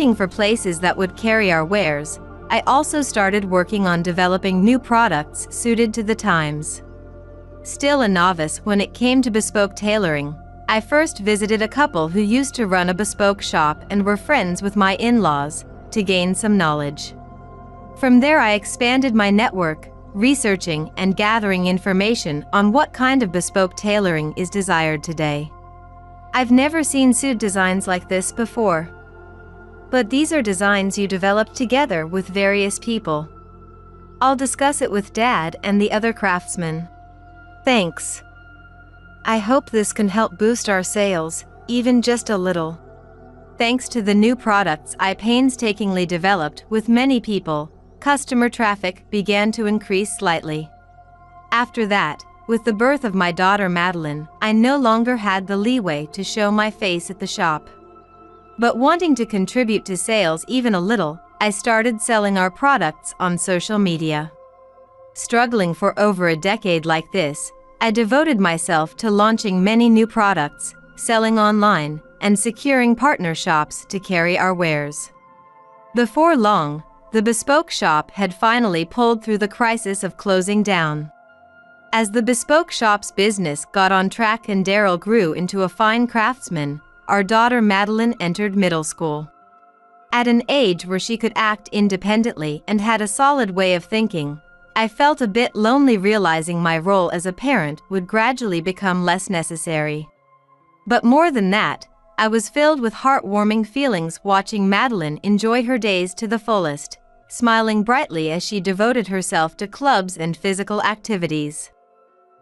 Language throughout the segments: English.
looking for places that would carry our wares, I also started working on developing new products suited to the times. Still a novice when it came to bespoke tailoring, I first visited a couple who used to run a bespoke shop and were friends with my in-laws, to gain some knowledge. From there I expanded my network, researching and gathering information on what kind of bespoke tailoring is desired today. I've never seen suit designs like this before. But these are designs you develop together with various people. I'll discuss it with Dad and the other craftsmen. Thanks. I hope this can help boost our sales, even just a little. Thanks to the new products I painstakingly developed with many people, customer traffic began to increase slightly. After that, with the birth of my daughter Madeline, I no longer had the leeway to show my face at the shop. But wanting to contribute to sales even a little, I started selling our products on social media. Struggling for over a decade like this, I devoted myself to launching many new products, selling online, and securing partner shops to carry our wares. Before long, the bespoke shop had finally pulled through the crisis of closing down. As the bespoke shop's business got on track and Daryl grew into a fine craftsman, our daughter Madeline entered middle school. At an age where she could act independently and had a solid way of thinking, I felt a bit lonely realizing my role as a parent would gradually become less necessary. But more than that, I was filled with heartwarming feelings watching Madeline enjoy her days to the fullest, smiling brightly as she devoted herself to clubs and physical activities.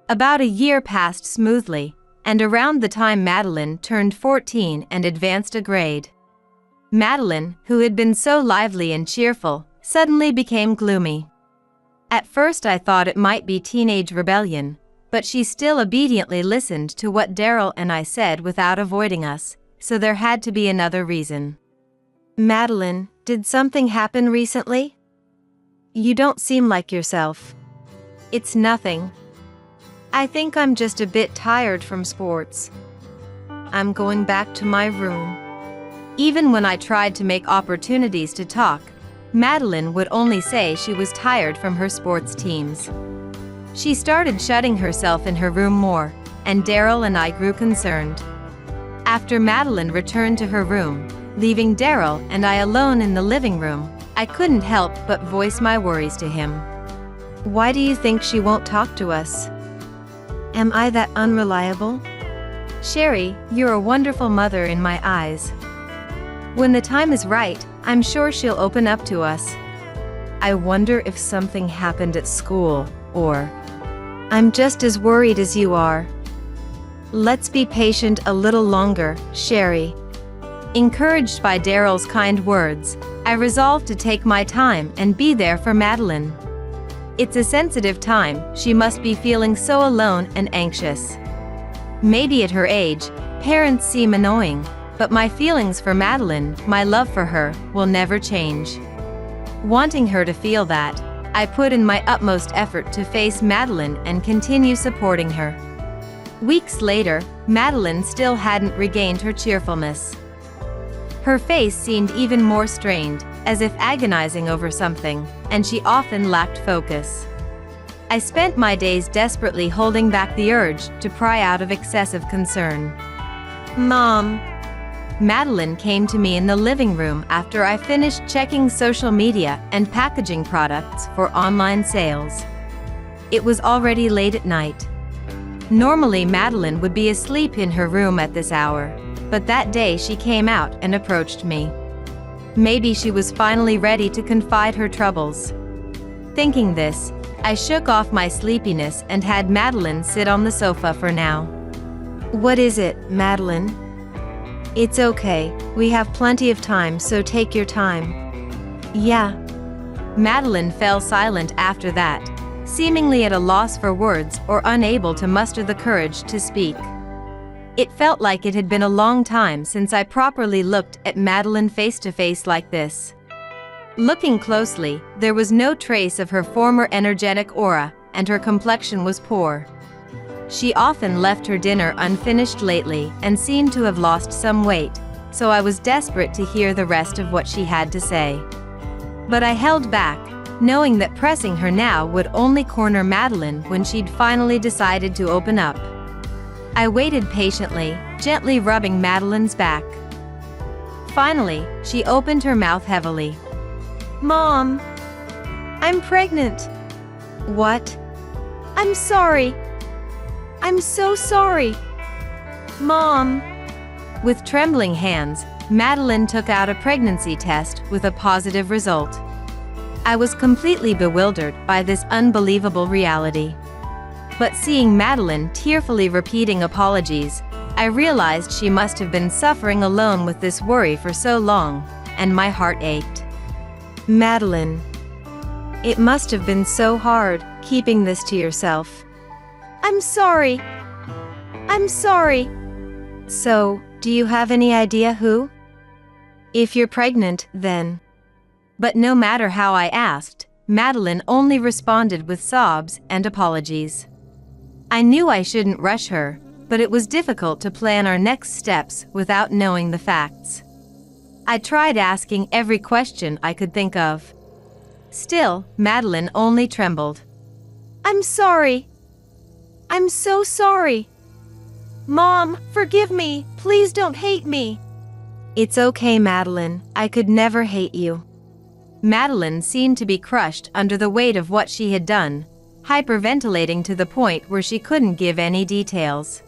About a year passed smoothly, and around the time Madeline turned 14 and advanced a grade. Madeline, who had been so lively and cheerful, suddenly became gloomy. At first I thought it might be teenage rebellion, but she still obediently listened to what Daryl and I said without avoiding us, so there had to be another reason. Madeline, did something happen recently? You don't seem like yourself. It's nothing. I think I'm just a bit tired from sports. I'm going back to my room. Even when I tried to make opportunities to talk, Madeline would only say she was tired from her sports teams. She started shutting herself in her room more, and Daryl and I grew concerned. After Madeline returned to her room, leaving Daryl and I alone in the living room, I couldn't help but voice my worries to him. Why do you think she won't talk to us? Am I that unreliable? Sherry, you're a wonderful mother in my eyes. When the time is right, I'm sure she'll open up to us. I wonder if something happened at school, or I'm just as worried as you are. Let's be patient a little longer, Sherry. Encouraged by Daryl's kind words, I resolved to take my time and be there for Madeline. It's a sensitive time, she must be feeling so alone and anxious. Maybe at her age, parents seem annoying, but my feelings for Madeline, my love for her, will never change. Wanting her to feel that, I put in my utmost effort to face Madeline and continue supporting her. Weeks later, Madeline still hadn't regained her cheerfulness. Her face seemed even more strained, as if agonizing over something, and she often lacked focus. I spent my days desperately holding back the urge to pry out of excessive concern. Mom. Madeline came to me in the living room after I finished checking social media and packaging products for online sales. It was already late at night. Normally Madeline would be asleep in her room at this hour, but that day she came out and approached me. Maybe she was finally ready to confide her troubles. Thinking this, I shook off my sleepiness and had Madeline sit on the sofa for now. What is it, Madeline? It's okay, we have plenty of time, so take your time. Yeah. Madeline fell silent after that, seemingly at a loss for words or unable to muster the courage to speak. It felt like it had been a long time since I properly looked at Madeline face to face like this. Looking closely, there was no trace of her former energetic aura, and her complexion was poor. She often left her dinner unfinished lately and seemed to have lost some weight, so I was desperate to hear the rest of what she had to say. But I held back, knowing that pressing her now would only corner Madeline when she'd finally decided to open up. I waited patiently, gently rubbing Madeline's back. Finally, she opened her mouth heavily. "Mom, I'm pregnant." "What?" "I'm sorry. I'm so sorry. Mom." With trembling hands, Madeline took out a pregnancy test with a positive result. I was completely bewildered by this unbelievable reality. But seeing Madeline tearfully repeating apologies, I realized she must have been suffering alone with this worry for so long, and my heart ached. "Madeline, it must have been so hard, keeping this to yourself." "I'm sorry. I'm sorry." "So, do you have any idea who?" "If you're pregnant, then." But no matter how I asked, Madeline only responded with sobs and apologies. I knew I shouldn't rush her, but it was difficult to plan our next steps without knowing the facts. I tried asking every question I could think of. Still, Madeline only trembled. "I'm sorry. I'm so sorry. Mom, forgive me. Please don't hate me." "It's okay, Madeline. I could never hate you." Madeline seemed to be crushed under the weight of what she had done, hyperventilating to the point where she couldn't give any details.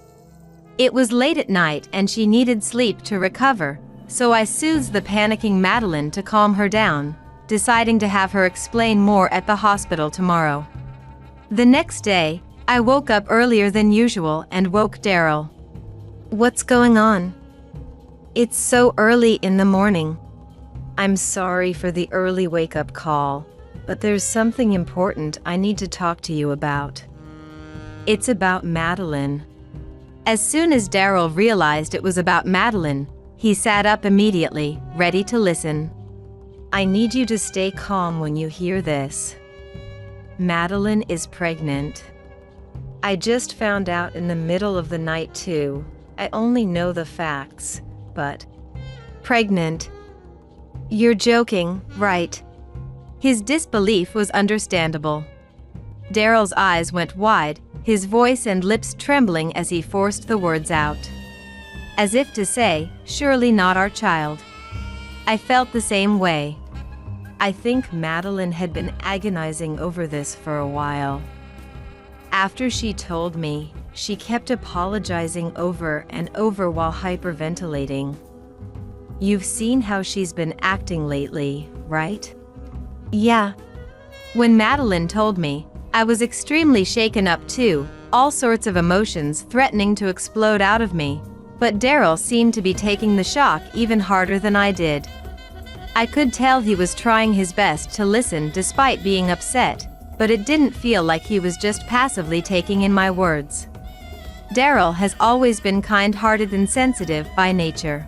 It was late at night and she needed sleep to recover, so I soothed the panicking Madeline to calm her down, deciding to have her explain more at the hospital tomorrow. The next day, I woke up earlier than usual and woke Daryl. "What's going on?" "It's so early in the morning." "I'm sorry for the early wake-up call, but there's something important I need to talk to you about." "It's about Madeline." As soon as Daryl realized it was about Madeline, he sat up immediately, ready to listen. "I need you to stay calm when you hear this. Madeline is pregnant. I just found out in the middle of the night too. I only know the facts, but..." "Pregnant? You're joking, right?" His disbelief was understandable. Daryl's eyes went wide, his voice and lips trembling as he forced the words out. As if to say, "Surely not our child." I felt the same way. I think Madeline had been agonizing over this for a while. After she told me, she kept apologizing over and over while hyperventilating. You've seen how she's been acting lately, right? Yeah. When Madeline told me, I was extremely shaken up too, all sorts of emotions threatening to explode out of me, but Daryl seemed to be taking the shock even harder than I did. I could tell he was trying his best to listen despite being upset, but it didn't feel like he was just passively taking in my words. Daryl has always been kind-hearted and sensitive by nature.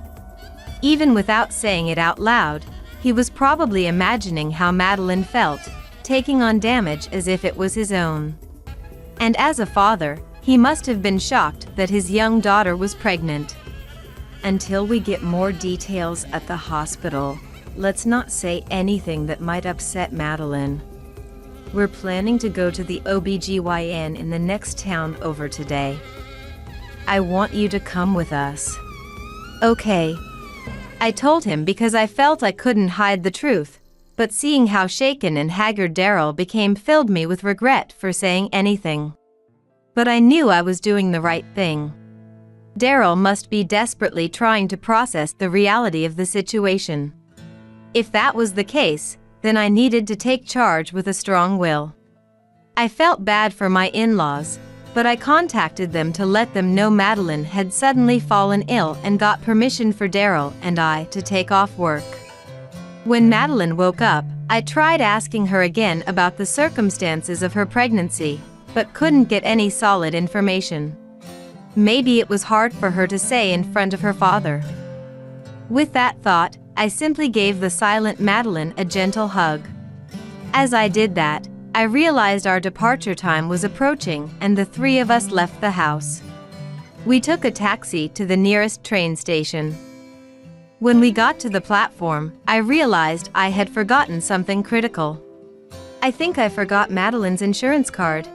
Even without saying it out loud, he was probably imagining how Madeline felt, taking on damage as if it was his own. And as a father, he must have been shocked that his young daughter was pregnant. Until we get more details at the hospital, let's not say anything that might upset Madeline. We're planning to go to the OBGYN in the next town over today. I want you to come with us. Okay. I told him because I felt I couldn't hide the truth, but seeing how shaken and haggard Daryl became filled me with regret for saying anything. But I knew I was doing the right thing. Daryl must be desperately trying to process the reality of the situation. If that was the case, then I needed to take charge with a strong will. I felt bad for my in-laws, but I contacted them to let them know Madeline had suddenly fallen ill and got permission for Daryl and I to take off work. When Madeline woke up, I tried asking her again about the circumstances of her pregnancy, but couldn't get any solid information. Maybe it was hard for her to say in front of her father. With that thought, I simply gave the silent Madeline a gentle hug. As I did that, I realized our departure time was approaching and the three of us left the house. We took a taxi to the nearest train station. When we got to the platform, I realized I had forgotten something critical. I think I forgot Madeline's insurance card.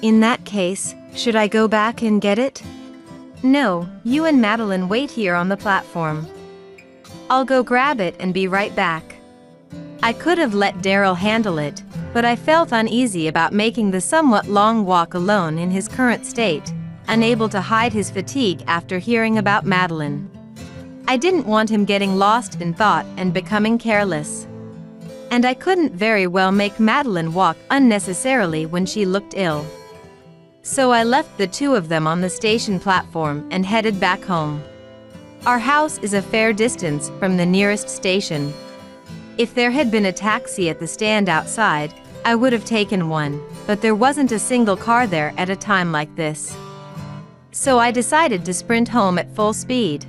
In that case, should I go back and get it? No, you and Madeline wait here on the platform. I'll go grab it and be right back. I could have let Daryl handle it, but I felt uneasy about making the somewhat long walk alone in his current state, unable to hide his fatigue after hearing about Madeline. I didn't want him getting lost in thought and becoming careless. And I couldn't very well make Madeline walk unnecessarily when she looked ill. So I left the two of them on the station platform and headed back home. Our house is a fair distance from the nearest station. If there had been a taxi at the stand outside, I would have taken one, but there wasn't a single car there at a time like this. So I decided to sprint home at full speed.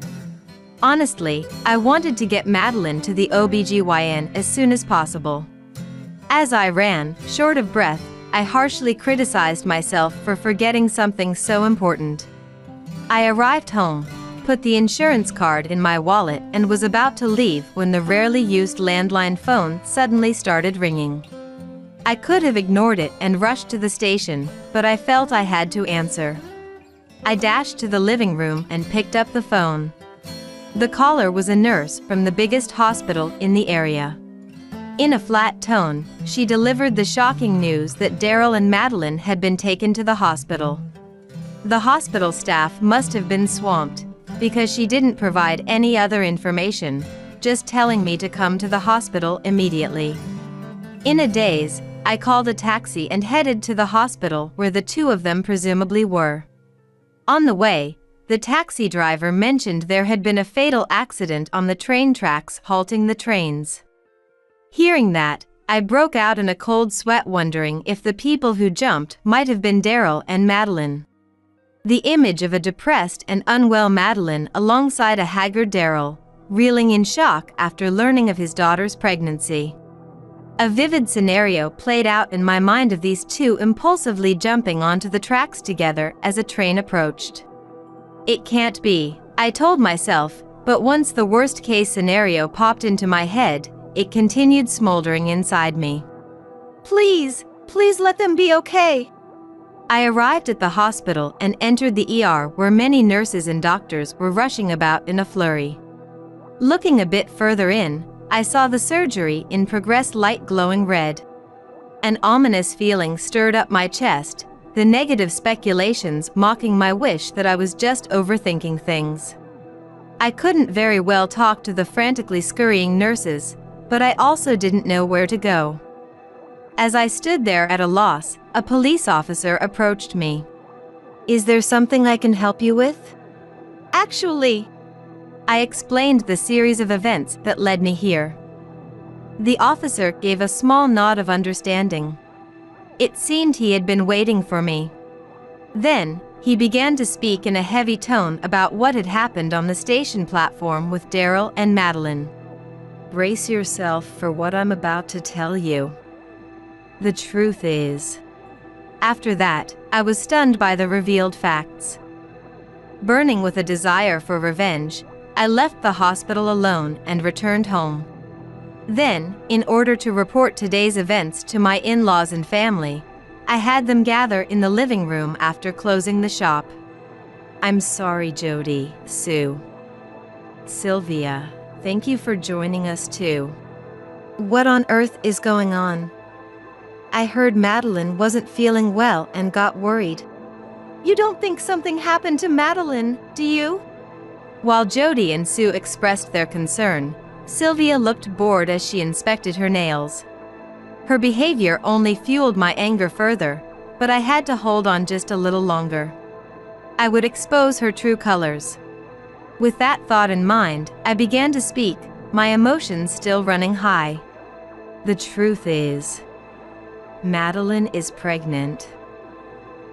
Honestly, I wanted to get Madeline to the OBGYN as soon as possible. As I ran, short of breath, I harshly criticized myself for forgetting something so important. I arrived home, put the insurance card in my wallet and was about to leave when the rarely used landline phone suddenly started ringing. I could have ignored it and rushed to the station, but I felt I had to answer. I dashed to the living room and picked up the phone. The caller was a nurse from the biggest hospital in the area. In a flat tone, she delivered the shocking news that Daryl and Madeline had been taken to the hospital. The hospital staff must have been swamped, because she didn't provide any other information, just telling me to come to the hospital immediately. In a daze, I called a taxi and headed to the hospital where the two of them presumably were. On the way, the taxi driver mentioned there had been a fatal accident on the train tracks, halting the trains. Hearing that, I broke out in a cold sweat, wondering if the people who jumped might have been Daryl and Madeline. The image of a depressed and unwell Madeline alongside a haggard Daryl, reeling in shock after learning of his daughter's pregnancy. A vivid scenario played out in my mind of these two impulsively jumping onto the tracks together as a train approached. It can't be, I told myself, but once the worst-case scenario popped into my head, it continued smoldering inside me. Please let them be okay. I arrived at the hospital and entered the ER where many nurses and doctors were rushing about in a flurry. Looking a bit further in, I saw the surgery in progress, light glowing red. An ominous feeling stirred up my chest, the negative speculations mocking my wish that I was just overthinking things. I couldn't very well talk to the frantically scurrying nurses, but I also didn't know where to go. As I stood there at a loss, a police officer approached me. Is there something I can help you with? Actually, I explained the series of events that led me here. The officer gave a small nod of understanding. It seemed he had been waiting for me. Then, he began to speak in a heavy tone about what had happened on the station platform with Daryl and Madeline. Brace yourself for what I'm about to tell you. The truth is. After that, I was stunned by the revealed facts. Burning with a desire for revenge, I left the hospital alone and returned home. Then, in order to report today's events to my in-laws and family, I had them gather in the living room after closing the shop. I'm sorry, Jody, Sue. Sylvia, thank you for joining us too. What on earth is going on? I heard Madeline wasn't feeling well and got worried. You don't think something happened to Madeline, do you? While Jody and Sue expressed their concern, Sylvia looked bored as she inspected her nails. Her behavior only fueled my anger further, but I had to hold on just a little longer. I would expose her true colors. With that thought in mind, I began to speak, my emotions still running high. The truth is, Madeline is pregnant.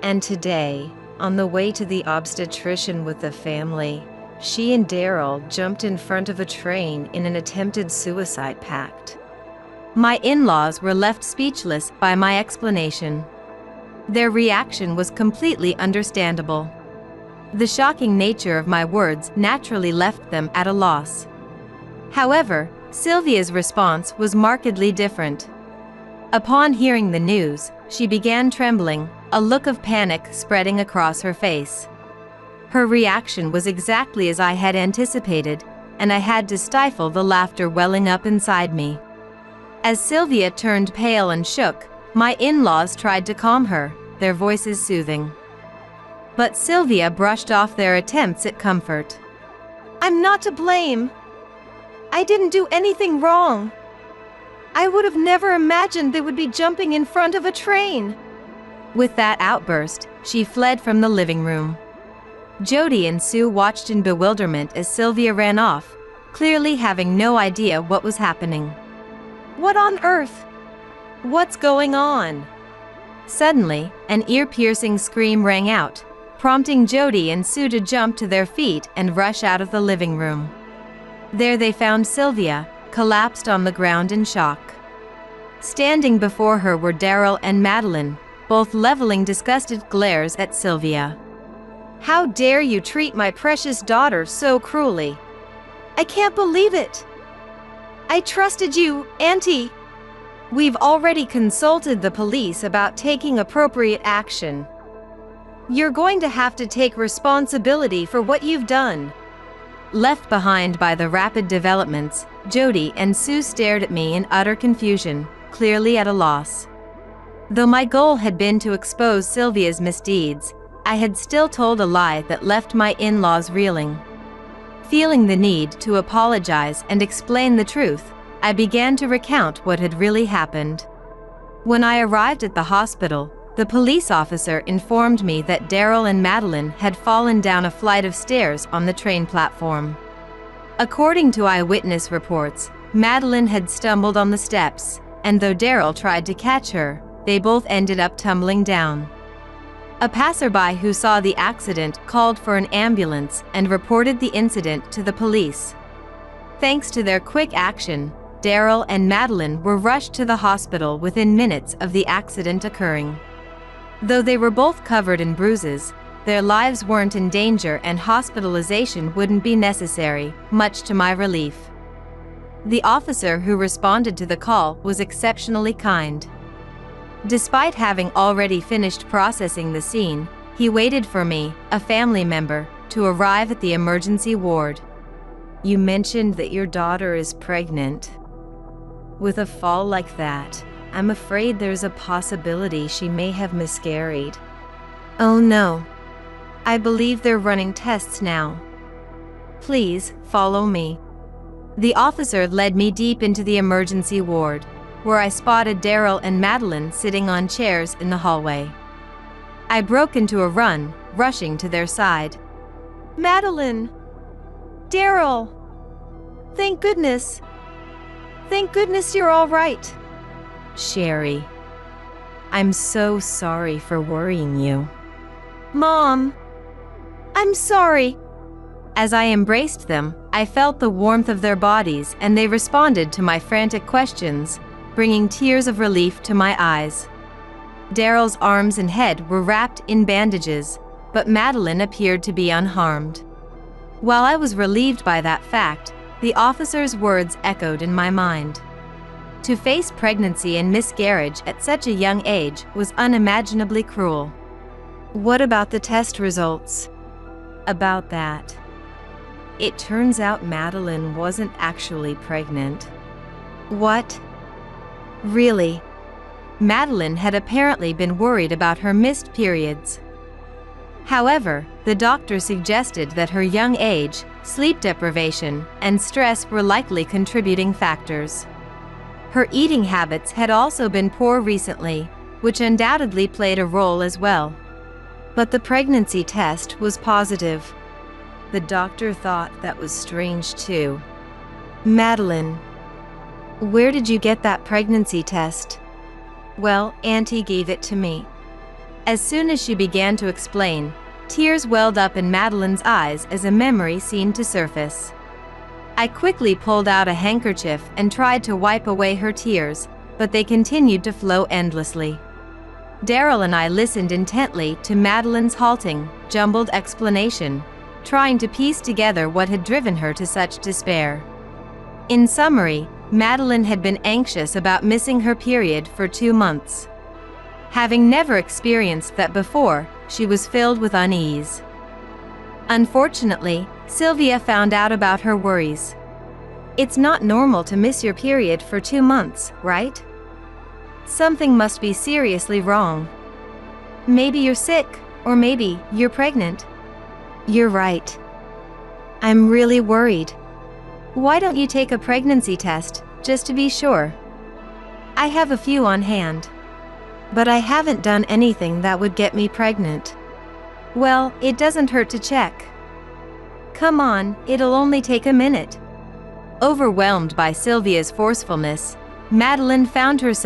And today, on the way to the obstetrician with the family, she and Daryl jumped in front of a train in an attempted suicide pact. My in-laws were left speechless by my explanation. Their reaction was completely understandable. The shocking nature of my words naturally left them at a loss. However, Sylvia's response was markedly different. Upon hearing the news, she began trembling, a look of panic spreading across her face. Her reaction was exactly as I had anticipated, and I had to stifle the laughter welling up inside me. As Sylvia turned pale and shook, my in-laws tried to calm her, their voices soothing. But Sylvia brushed off their attempts at comfort. "I'm not to blame. I didn't do anything wrong. I would have never imagined they would be jumping in front of a train." With that outburst, she fled from the living room. Jody and Sue watched in bewilderment as Sylvia ran off, clearly having no idea what was happening. "What on earth? What's going on?" Suddenly, an ear-piercing scream rang out, prompting Jody and Sue to jump to their feet and rush out of the living room. There they found Sylvia, collapsed on the ground in shock. Standing before her were Daryl and Madeline, both leveling disgusted glares at Sylvia. "How dare you treat my precious daughter so cruelly? I can't believe it. I trusted you, Auntie. We've already consulted the police about taking appropriate action. You're going to have to take responsibility for what you've done." Left behind by the rapid developments, Jody and Sue stared at me in utter confusion, clearly at a loss. Though my goal had been to expose Sylvia's misdeeds, I had still told a lie that left my in-laws reeling. Feeling the need to apologize and explain the truth, I began to recount what had really happened. When I arrived at the hospital, the police officer informed me that Daryl and Madeline had fallen down a flight of stairs on the train platform. According to eyewitness reports, Madeline had stumbled on the steps, and though Daryl tried to catch her, they both ended up tumbling down. A passerby who saw the accident called for an ambulance and reported the incident to the police. Thanks to their quick action, Daryl and Madeline were rushed to the hospital within minutes of the accident occurring. Though they were both covered in bruises, their lives weren't in danger and hospitalization wouldn't be necessary, much to my relief. The officer who responded to the call was exceptionally kind. Despite having already finished processing the scene, he waited for me, a family member, to arrive at the emergency ward. "You mentioned that your daughter is pregnant. With a fall like that, I'm afraid there's a possibility she may have miscarried." "Oh no. I believe they're running tests now. Please, follow me." The officer led me deep into the emergency ward, where I spotted Daryl and Madeline sitting on chairs in the hallway. I broke into a run, rushing to their side. "Madeline! Daryl! Thank goodness! Thank goodness you're all right." "Sherry, I'm so sorry for worrying you." "Mom! I'm sorry." As I embraced them, I felt the warmth of their bodies and they responded to my frantic questions, bringing tears of relief to my eyes. Daryl's arms and head were wrapped in bandages, but Madeline appeared to be unharmed. While I was relieved by that fact, the officer's words echoed in my mind. To face pregnancy and miscarriage at such a young age was unimaginably cruel. "What about the test results?" "About that. It turns out Madeline wasn't actually pregnant." "What? Really?" Madeline had apparently been worried about her missed periods. However, the doctor suggested that her young age, sleep deprivation, and stress were likely contributing factors. Her eating habits had also been poor recently, which undoubtedly played a role as well. But the pregnancy test was positive. The doctor thought that was strange too. "Madeline, where did you get that pregnancy test?" "Well, Auntie gave it to me." As soon as she began to explain, tears welled up in Madeline's eyes as a memory seemed to surface. I quickly pulled out a handkerchief and tried to wipe away her tears, but they continued to flow endlessly. Daryl and I listened intently to Madeline's halting, jumbled explanation, trying to piece together what had driven her to such despair. In summary, Madeline had been anxious about missing her period for 2 months. Having never experienced that before, she was filled with unease. Unfortunately, Sylvia found out about her worries. It's not normal to miss your period for 2 months, right? Something must be seriously wrong. Maybe you're sick, or maybe you're pregnant. You're right. I'm really worried. Why don't you take a pregnancy test, just to be sure? I have a few on hand. But I haven't done anything that would get me pregnant. Well, it doesn't hurt to check. Come on, it'll only take a minute. Overwhelmed by Sylvia's forcefulness, Madeline found herself